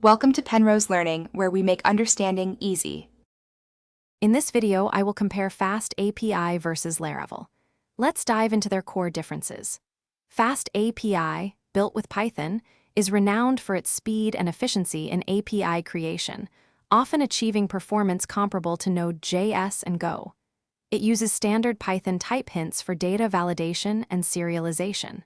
Welcome to Penrose Learning, where we make understanding easy. In this video, I will compare FastAPI versus Laravel. Let's dive into their core differences. FastAPI, built with Python, is renowned for its speed and efficiency in API creation, often achieving performance comparable to Node.js and Go. It uses standard Python type hints for data validation and serialization.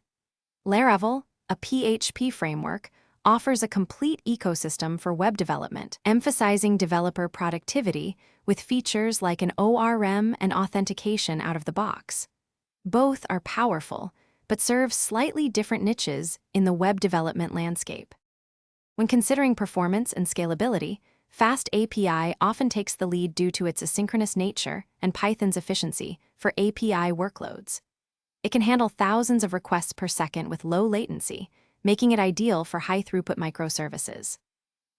Laravel, a PHP framework, offers a complete ecosystem for web development, emphasizing developer productivity with features like an ORM and authentication out of the box. Both are powerful, but serve slightly different niches in the web development landscape. When considering performance and scalability, FastAPI often takes the lead due to its asynchronous nature and Python's efficiency for API workloads. It can handle thousands of requests per second with low latency, making it ideal for high-throughput microservices.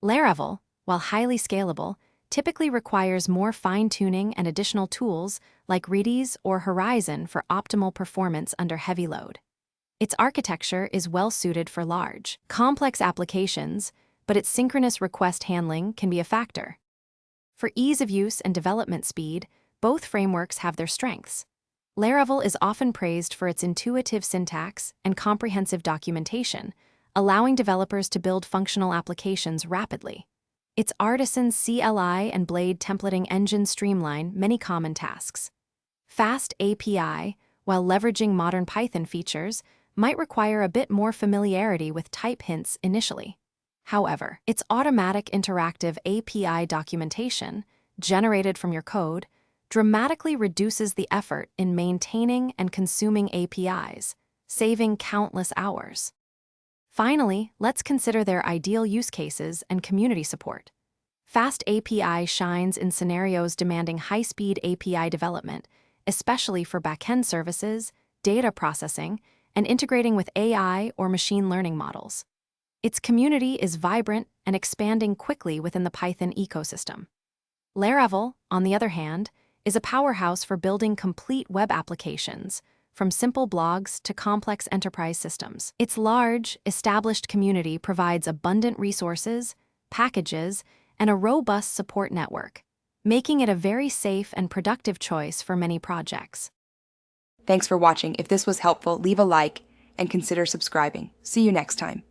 Laravel, while highly scalable, typically requires more fine-tuning and additional tools like Redis or Horizon for optimal performance under heavy load. Its architecture is well-suited for large, complex applications, but its synchronous request handling can be a factor. For ease of use and development speed, both frameworks have their strengths. Laravel is often praised for its intuitive syntax and comprehensive documentation, allowing developers to build functional applications rapidly. Its artisan CLI and Blade templating engine streamline many common tasks. FastAPI, while leveraging modern Python features, might require a bit more familiarity with type hints initially. However, its automatic interactive API documentation, generated from your code, dramatically reduces the effort in maintaining and consuming APIs, saving countless hours. Finally, let's consider their ideal use cases and community support. FastAPI shines in scenarios demanding high-speed API development, especially for backend services, data processing, and integrating with AI or machine learning models. Its community is vibrant and expanding quickly within the Python ecosystem. Laravel, on the other hand, is a powerhouse for building complete web applications, from simple blogs to complex enterprise systems. Its large, established community provides abundant resources, packages, and a robust support network, making it a very safe and productive choice for many projects. Thanks for watching. If this was helpful, leave a like and consider subscribing. See you next time.